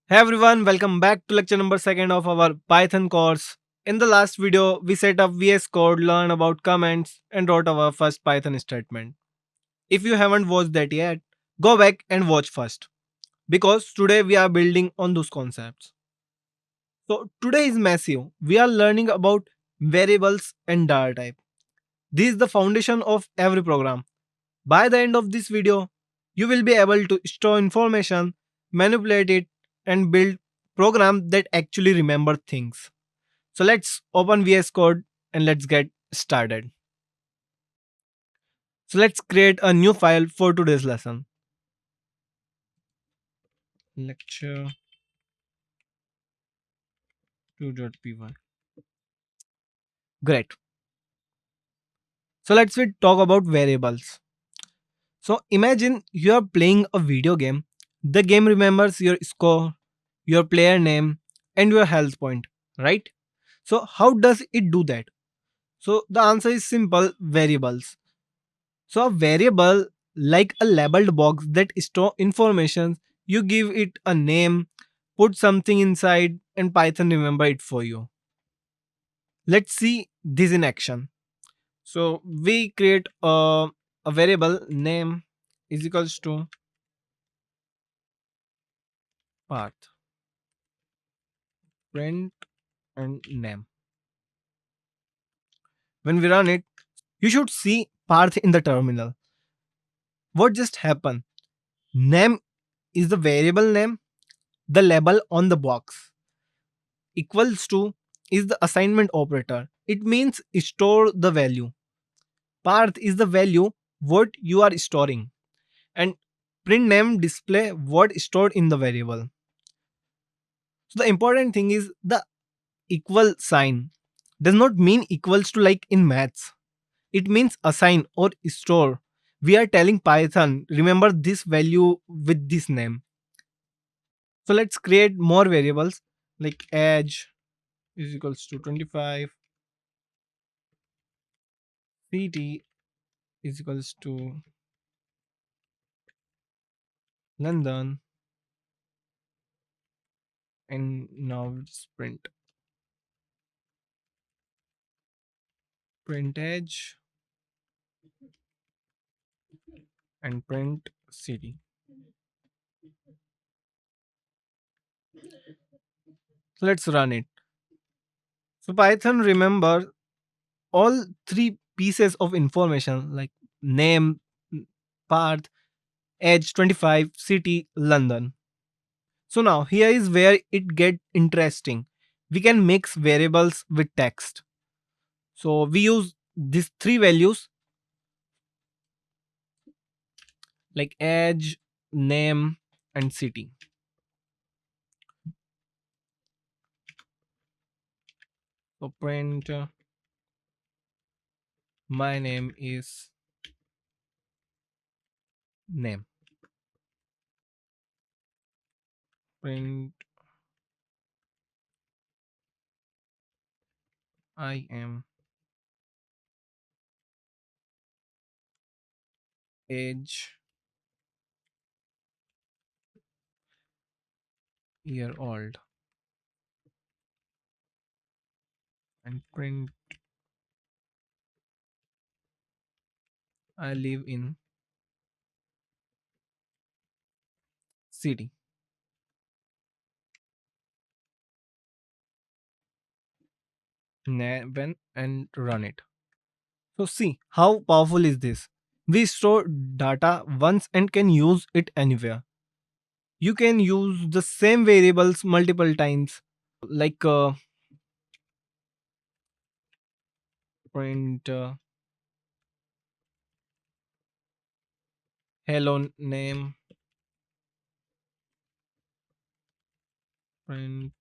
Hey everyone, welcome back to lecture number second of our Python course. In the last video, we set up VS Code, learned about comments, and wrote our first Python statement. If you haven't watched that yet, go back and watch first. Because today we are building on those concepts. So today is massive. We are learning about variables and data type. This is the foundation of every program. By the end of this video, you will be able to store information, manipulate it, and build program that actually remember things. So let's open VS Code and let's get started. So let's create a new file for today's lesson. Lecture 2.py. Great. So let's we talk about variables. So imagine you are playing a video game. The game remembers your score, your player name, and your health point, right? So how does it do that? So the answer is simple variables. So a variable like a labeled box that store information, you give it a name, put something inside, and Python remember it for you. Let's see this in action. So we create a variable name is equals to path, print and name. When we run it, you should see path in the terminal. What just happened? Name is the variable name, the label on the box. Equals to is the assignment operator. It means store the value. Path is the value what you are storing. And print name display what stored in the variable. So the important thing is the equal sign does not mean equals to like in maths. It means assign or store. We are telling Python remember this value with this name. So let's create more variables like age is equals to 25, ct is equals to London, and now it's print age and print city. So let's run it. So Python remember all three pieces of information like name, path, age 25, city, London. So now here is where it get interesting. We can mix variables with text. So we use these three values like age, name, and city. So print my name is name. Print I am age year old, and print I live in city. When and run it. So see how powerful is this. We store data once and can use it anywhere. You can use the same variables multiple times like print hello name, print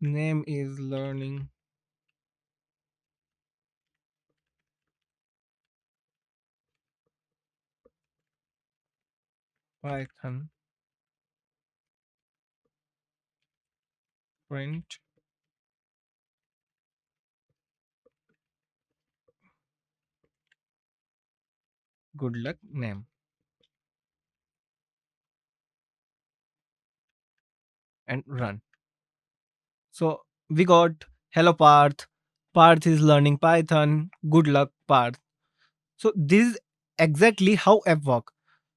name is learning, Python, print good luck name. and run. So we got hello Parth. Parth is learning Python. Good luck, Parth. So this is exactly how app work.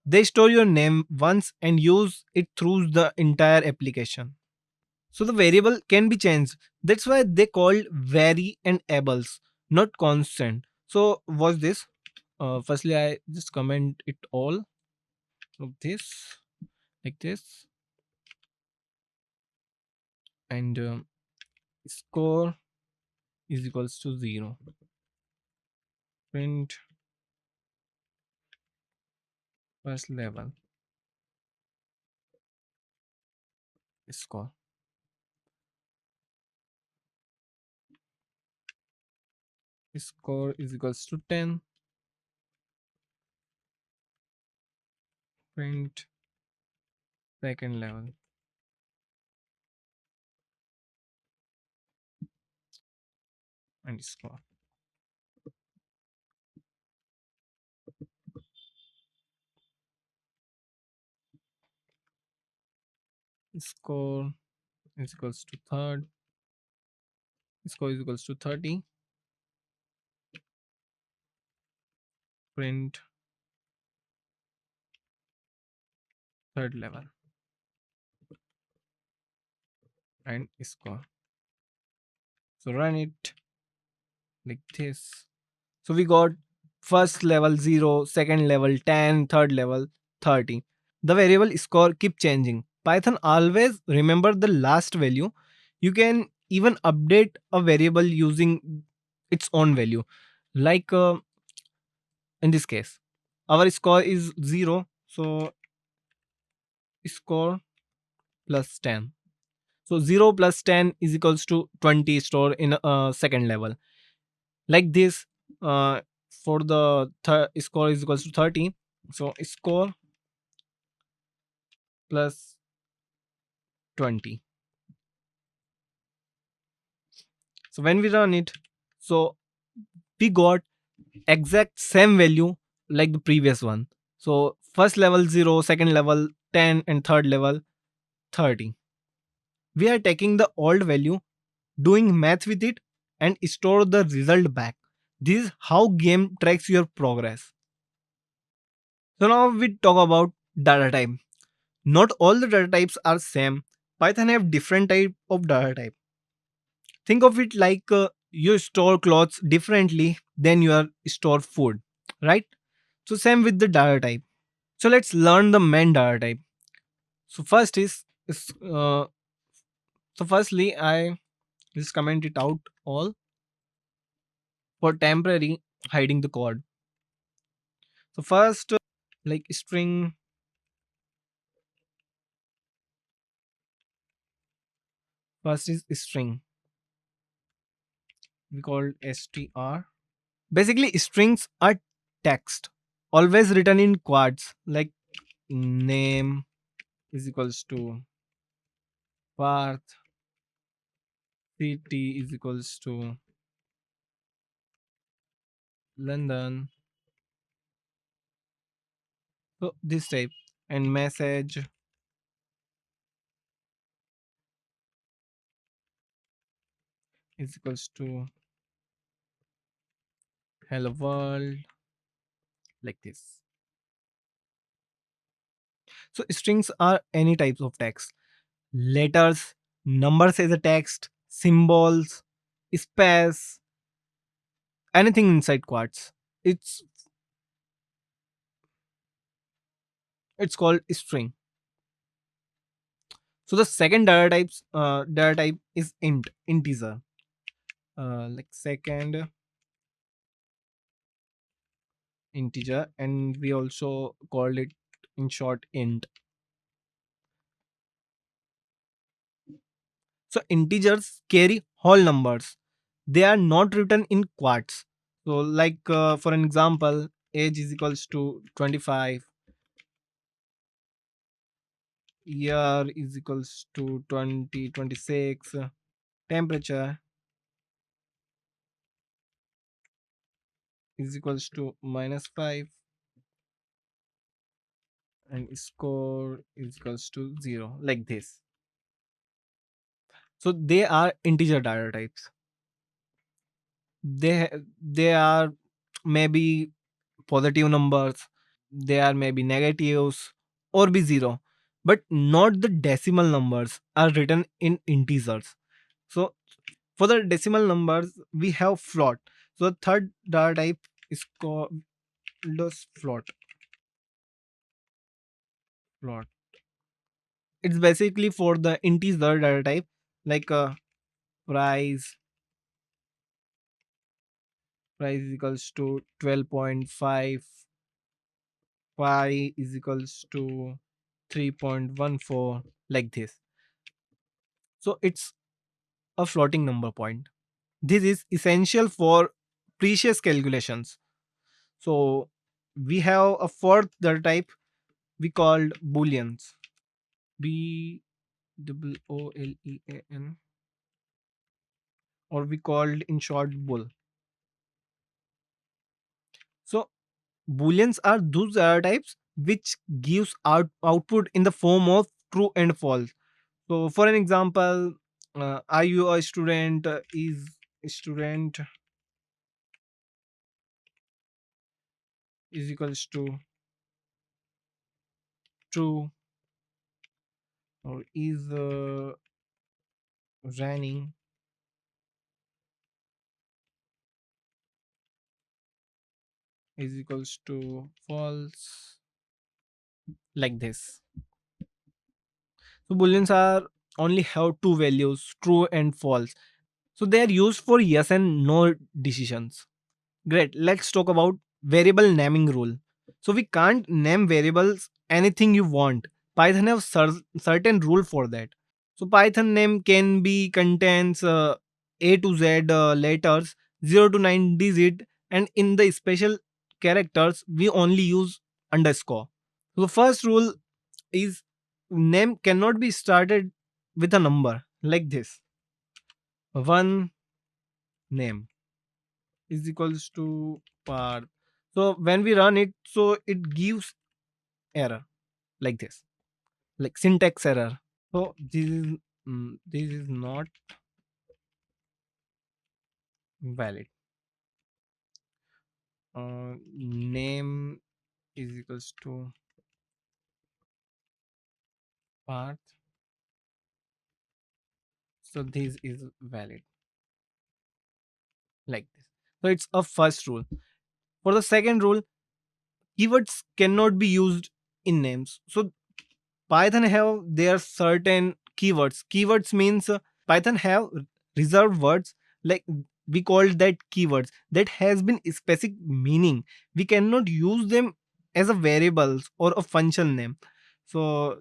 They store your name once and use it through the entire application. So the variable can be changed. That's why they called vary and ables, not constant. So what's this? Firstly, I just comment it all of this like this, and score is equals to 0. Print first level score. Score is equals to 10. Print second level. And score. Score is equals to third. Score is equals to 30. Print third level and score. So run it like this. So we got first level 0, second level 10, third level 30. The variable score keep changing. Python always remember the last value. You can even update a variable using its own value. Like in this case, our score is 0, so score plus 10. So 0 plus 10 is equals to 20 store in second level. Like this, uh, for the score is equals to 30. So score plus 20. So when we run it, so we got exact same value like the previous one. So first level 0, second level 10, and third level 30. We are taking the old value, doing math with it, and store the result back. This is how game tracks your progress. So now we talk about data type. Not all the data types are same. Python have different type of data type. Think of it like you store clothes differently than you store food, right? So same with the data type. So let's learn the main data type. So is so firstly I just comment it out all for temporary hiding the code. So first like string, first is string. We call str. Basically strings are text always written in quads like name is equals to Parth, city is equals to London. So this type, and message is equals to hello world, like this. So strings are any types of text. Letters, numbers as a text, symbols, space, anything inside quotes. It's it's called string. So the second data type is integer. Like second integer, and we also called it in short int. So integers carry whole numbers. They are not written in quotes. So like for an example, age is equals to 25, year is equals to 2026, temperature is equals to -5, and score is equals to 0, like this. So they are integer data types. They are maybe positive numbers, they are maybe negatives or be zero, but not the decimal numbers are written in integers. So for the decimal numbers we have float. So the third data type is called as float. It's basically for the integer data type, like price price is equals to 12.5, pi is equals to 3.14, like this. So it's a floating number point. This is essential for precious calculations. So we have a fourth data type we called booleans. Boolean, or we called in short bool. So booleans are those data types which gives output in the form of true and false. So for an example, are you a student? Is student is equals to true, or is running is equals to false, like this. So booleans are only have two values, true and false. So they are used for yes and no decisions. Great. Let's talk about variable naming rule. So we can't name variables anything you want. Python have certain rule for that. So Python name can be contains A to Z letters, 0 to 9 digit, and in the special characters we only use underscore. So the first rule is name cannot be started with a number, like this. One name is equals to par. So when we run it, so it gives error, like this, like syntax error. So this is not valid. Name is equals to path. So this is valid, like this. So it's a first rule. For the second rule, keywords cannot be used in names. So Python have their certain keywords. Keywords means Python have reserved words, like we call that keywords that has been specific meaning. We cannot use them as a variables or a function name. So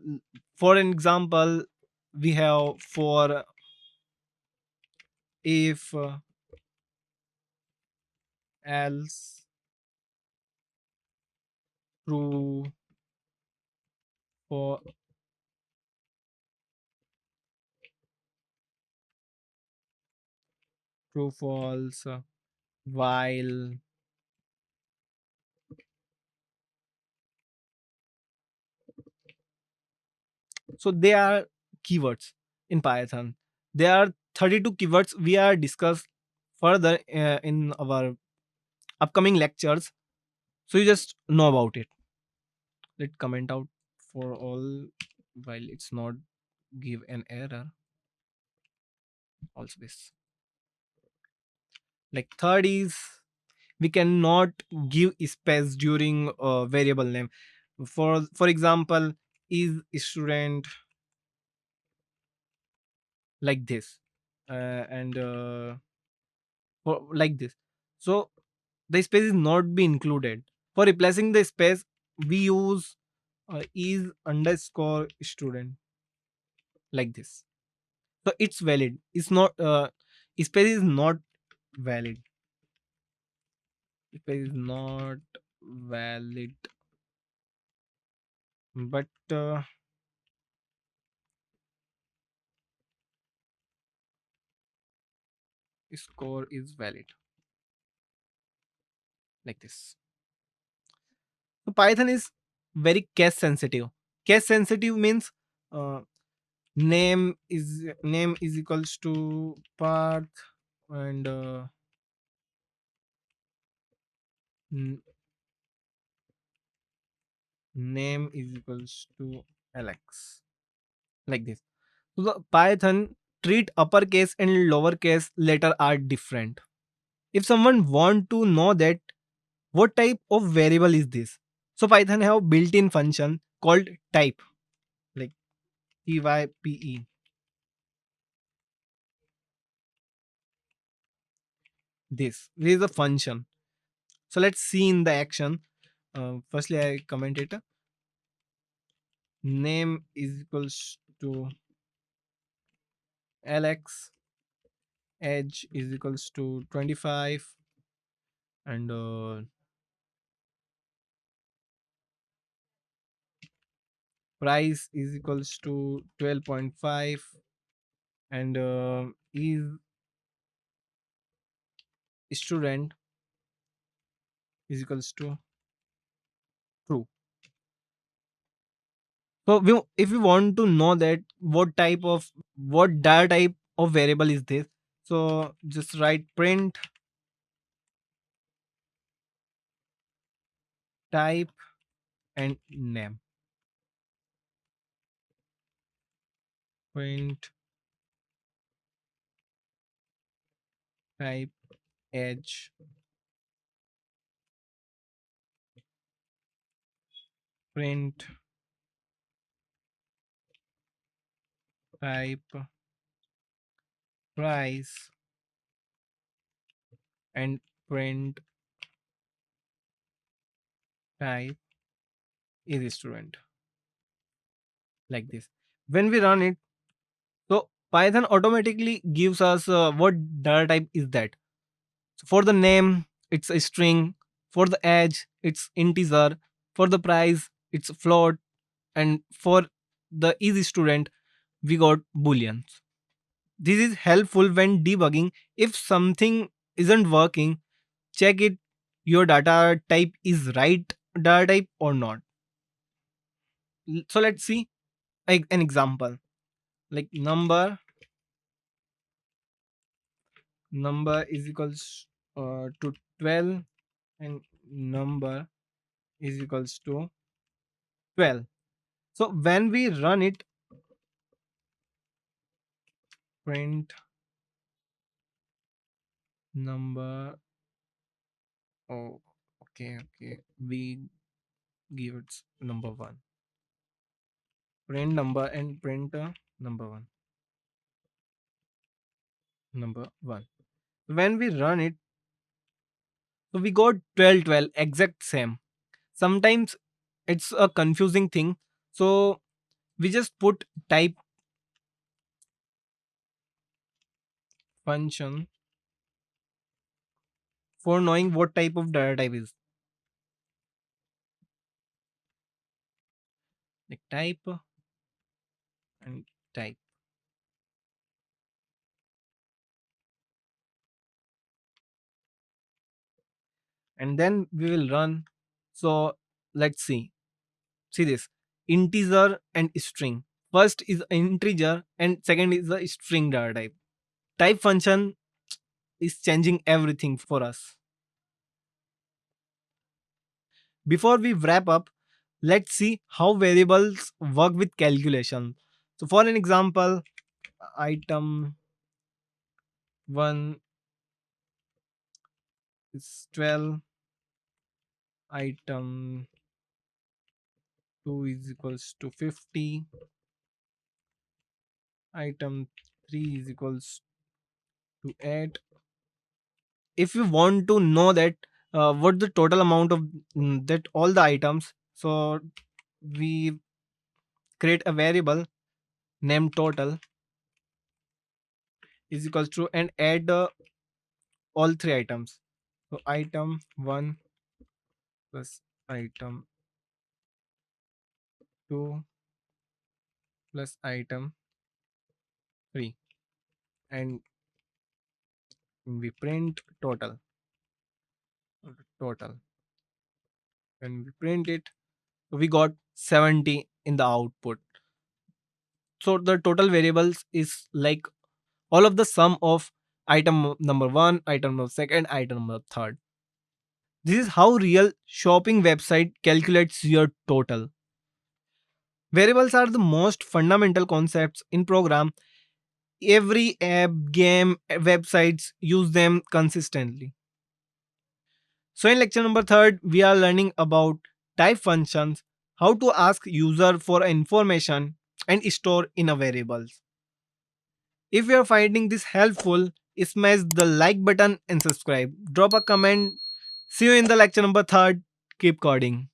for an example, we have for if else, true, for true, false, while. So they are keywords in Python. There are 32 keywords we are discuss further in our upcoming lectures. So you just know about it. Let comment out for all while it's not give an error. Also this. Like third is we cannot give space during variable name. For example, is student, like this, and for like this. So the space is not be included. For replacing the space, we use is underscore student, like this. So it's valid. It's not space is not valid. Space is not valid, but score is valid, like this. So Python is very case sensitive. Case sensitive means uh, Name is equals to Parth, and n- name is equals to Alex, like this. So the Python treat uppercase and lowercase letter are different. If someone want to know that what type of variable is this, so Python have built-in function called type, like type. This is a function. So let's see in the action. Firstly, I comment it. Name is equals to Alex. Age is equals to 25, and price is equals to 12.5, and is student is equals to true. So if we want to know that what data type of variable is this, so just write print type and name. Print type age, print type price, and print type is student, like this. When we run it, so Python automatically gives us what data type is that. So for the name, it's a string. For the age, it's integer. For the price, it's float. And for the easy student, we got booleans. This is helpful when debugging. If something isn't working, check it your data type is right data type or not. So let's see an example, like number is equals to 12, and number is equals to 12. So when we run it, print number. Oh, okay. We give it number one. Print number and print number one. Number one. When we run it, so we got 12, exact same. Sometimes it's a confusing thing. So we just put type function for knowing what type of data type is, like type and type, and then we will run. So let's see this integer and string. First is integer and second is the string data type function is changing everything for us. Before we wrap up, let's see how variables work with calculation. So for an example, item 1 is 12, item 2 is equals to 50, item 3 is equals to 8. If you want to know that what the total amount of that all the items, so we create a variable named total is equals to and add all three items. So item 1 plus item 2 plus item 3, and we print total. When we print it, we got 70 in the output. So the total variables is like all of the sum of item number 1, item number 2, item number 3. This is how real shopping website calculates your total. Variables are the most fundamental concepts in program. Every app, game, websites use them consistently. So in lecture number 3, we are learning about type functions, how to ask user for information and store in a variables. If you are finding this helpful, smash the like button and subscribe. Drop a comment. See you in the lecture number 3. Keep coding.